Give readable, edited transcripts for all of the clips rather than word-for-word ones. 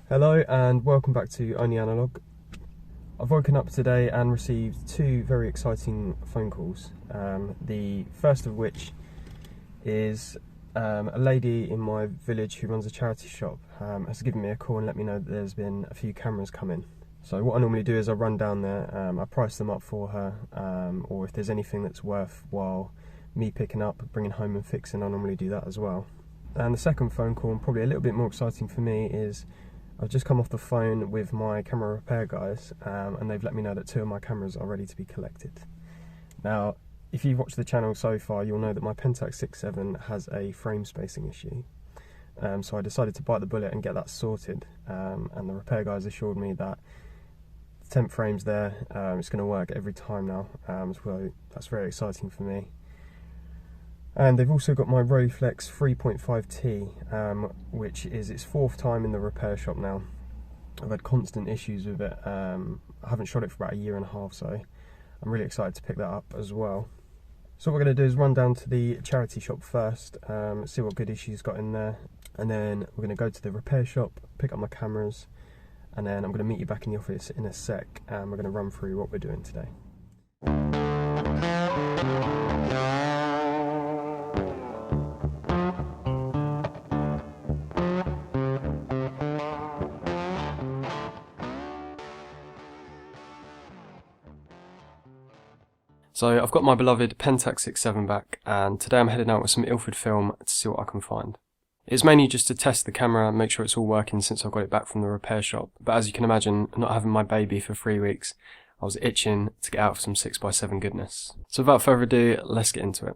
Hello and welcome back to Only Analogue. I've woken up today and received two very exciting phone calls. The first of which is a lady in my village who runs a charity shop has given me a call and let me know that there's been a few cameras come in. So what I normally do is I run down there, I price them up for her, or if there's anything that's worthwhile me picking up, bringing home and fixing, I normally do that as well. And the second phone call, and probably a little bit more exciting for me, is I've just come off the phone with my camera repair guys, and they've let me know that two of my cameras are ready to be collected. Now, if you've watched the channel so far, you'll know that my Pentax 6.7 has a frame spacing issue. So I decided to bite the bullet and get that sorted, and the repair guys assured me that the temp frame's there, it's going to work every time now, so that's very exciting for me. And they've also got my Rolleiflex 3.5T, which is its fourth time in the repair shop now. I've had constant issues with it. I haven't shot it for about a year and a half, so I'm really excited to pick that up as well. So what we're going to do is run down to the charity shop first, see what good issues got in there, and then we're going to go to the repair shop, pick up my cameras, and then I'm going to meet you back in the office in a sec, and we're going to run through what we're doing today. So I've got my beloved Pentax 6.7 back, and today I'm heading out with some Ilford film to see what I can find. It's mainly just to test the camera and make sure it's all working since I got it back from the repair shop, but as you can imagine, not having my baby for 3 weeks, I was itching to get out for some 6x7 goodness. So without further ado, let's get into it.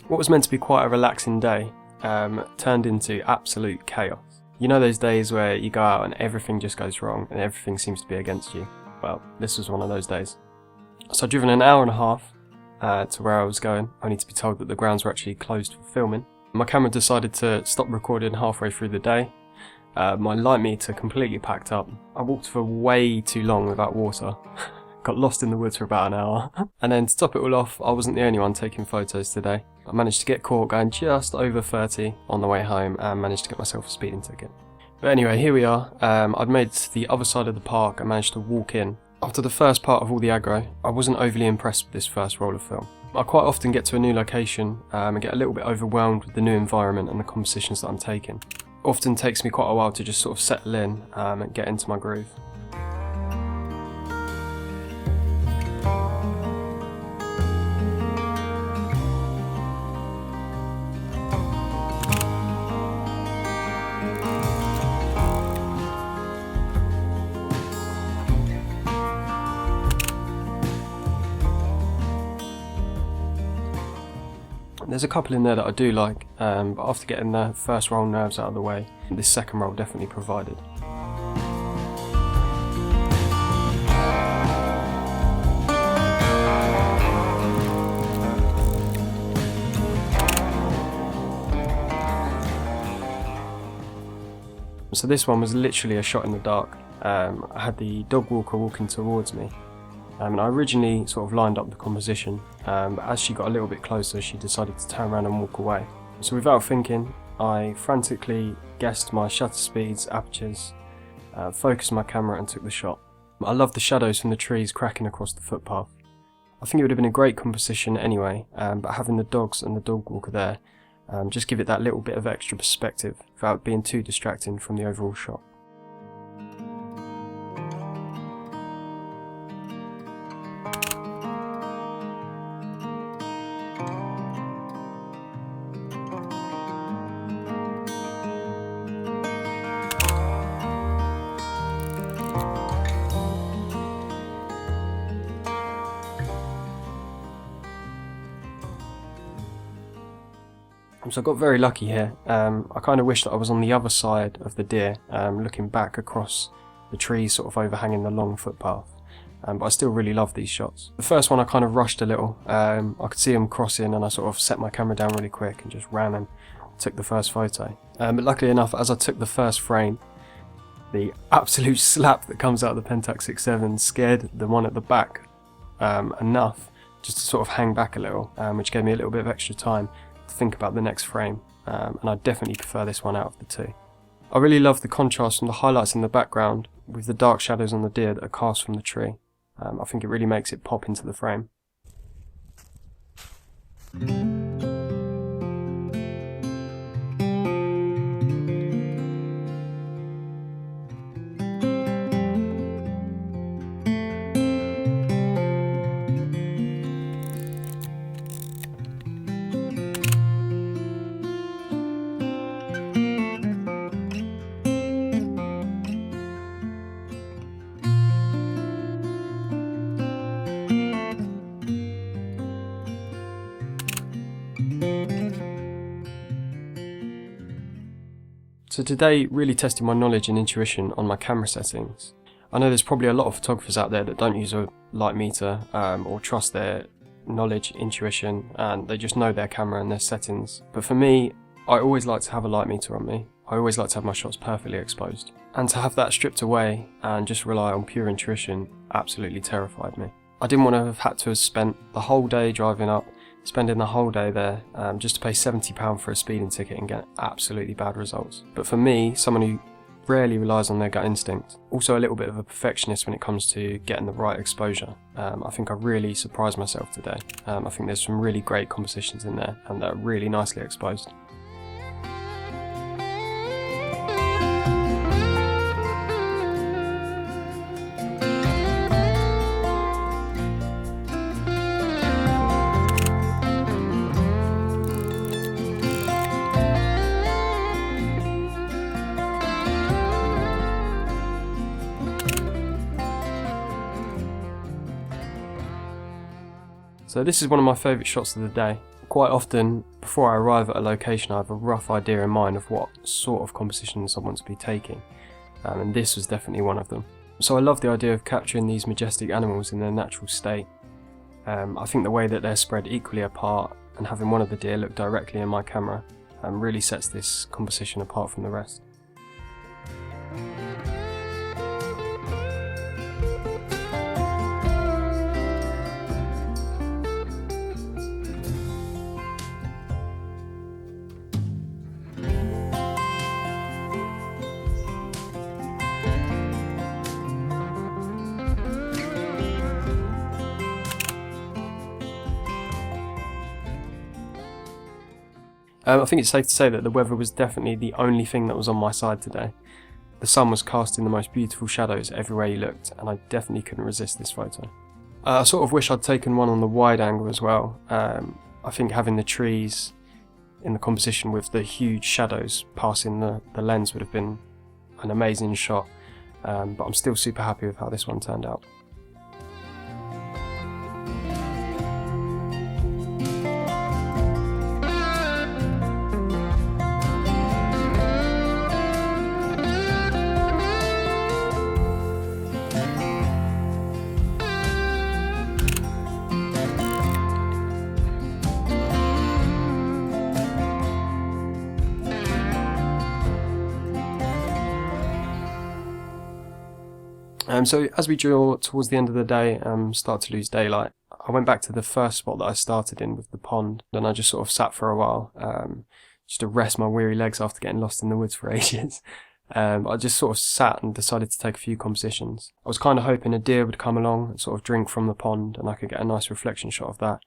What was meant to be quite a relaxing day turned into absolute chaos. You know those days where you go out and everything just goes wrong and everything seems to be against you? Well, this was one of those days. So I'd driven an hour and a half to where I was going, only to be told that the grounds were actually closed for filming. My camera decided to stop recording halfway through the day. My light meter completely packed up. I walked for way too long without water. Got lost in the woods for about an hour. And then to top it all off, I wasn't the only one taking photos today. I managed to get caught going just over 30 on the way home and managed to get myself a speeding ticket. But anyway, here we are. I'd made it to the other side of the park and managed to walk in. After the first part of all the aggro, I wasn't overly impressed with this first roll of film. I quite often get to a new location and get a little bit overwhelmed with the new environment and the compositions that I'm taking. It often takes me quite a while to just sort of settle in and get into my groove. There's a couple in there that I do like, but after getting the first roll nerves out of the way, this second roll definitely provided. So this one was literally a shot in the dark. I had the dog walker walking towards me. And I originally sort of lined up the composition, but as she got a little bit closer, she decided to turn around and walk away. So without thinking, I frantically guessed my shutter speeds, apertures, focused my camera and took the shot. I love the shadows from the trees cracking across the footpath. I think it would have been a great composition anyway, but having the dogs and the dog walker there, just give it that little bit of extra perspective without being too distracting from the overall shot. So I got very lucky here. I kind of wish that I was on the other side of the deer, looking back across the trees sort of overhanging the long footpath. But I still really love these shots. The first one I kind of rushed a little. I could see him crossing and I sort of set my camera down really quick and just ran and took the first photo. But luckily enough, as I took the first frame, the absolute slap that comes out of the Pentax 6.7 scared the one at the back enough just to sort of hang back a little, which gave me a little bit of extra time to think about the next frame, and I definitely prefer this one out of the two. I really love the contrast from the highlights in the background with the dark shadows on the deer that are cast from the tree. I think it really makes it pop into the frame. So today, really testing my knowledge and intuition on my camera settings. I know there's probably a lot of photographers out there that don't use a light meter or trust their knowledge, intuition, and they just know their camera and their settings. But for me, I always like to have a light meter on me. I always like to have my shots perfectly exposed. And to have that stripped away and just rely on pure intuition absolutely terrified me. I didn't want to have had to have spent the whole day driving up, spending the whole day there just to pay £70 for a speeding ticket and get absolutely bad results. But for me, someone who rarely relies on their gut instinct, also a little bit of a perfectionist when it comes to getting the right exposure, I think I really surprised myself today. I think there's some really great compositions in there and they're really nicely exposed. So this is one of my favourite shots of the day. Quite often, before I arrive at a location, I have a rough idea in mind of what sort of compositions I want to be taking, and this was definitely one of them. So I love the idea of capturing these majestic animals in their natural state. I think the way that they're spread equally apart and having one of the deer look directly in my camera really sets this composition apart from the rest. I think it's safe to say that the weather was definitely the only thing that was on my side today. The sun was casting the most beautiful shadows everywhere you looked, and I definitely couldn't resist this photo. I sort of wish I'd taken one on the wide angle as well. I think having the trees in the composition with the huge shadows passing the lens would have been an amazing shot, but I'm still super happy with how this one turned out. So as we draw towards the end of the day, start to lose daylight, I went back to the first spot that I started in with the pond, and I just sort of sat for a while, just to rest my weary legs after getting lost in the woods for ages. I just sort of sat and decided to take a few compositions. I was kind of hoping a deer would come along and sort of drink from the pond and I could get a nice reflection shot of that.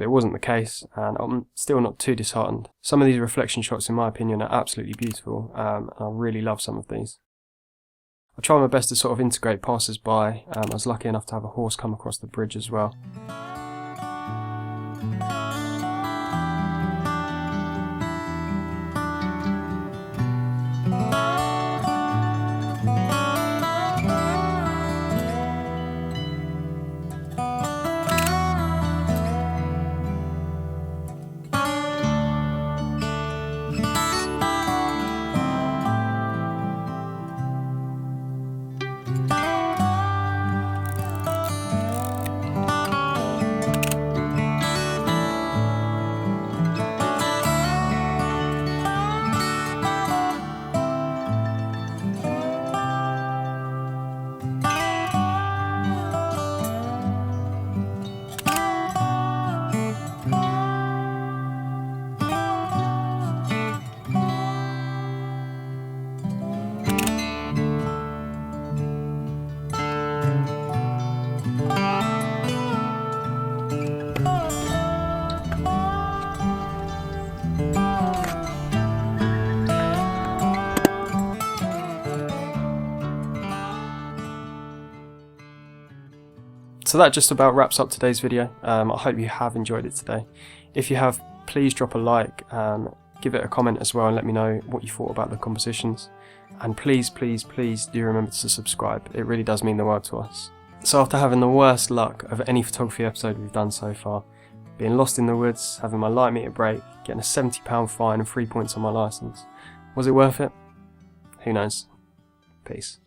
It wasn't the case, and I'm still not too disheartened. Some of these reflection shots, in my opinion, are absolutely beautiful, and I really love some of these. I try my best to sort of integrate passers-by. I was lucky enough to have a horse come across the bridge as well. So that just about wraps up today's video. I hope you have enjoyed it today. If you have, please drop a like, give it a comment as well, and let me know what you thought about the compositions. And please, please, please do remember to subscribe. It really does mean the world to us. So after having the worst luck of any photography episode we've done so far, being lost in the woods, having my light meter break, getting a £70 fine and 3 points on my licence, was it worth it? Who knows? Peace.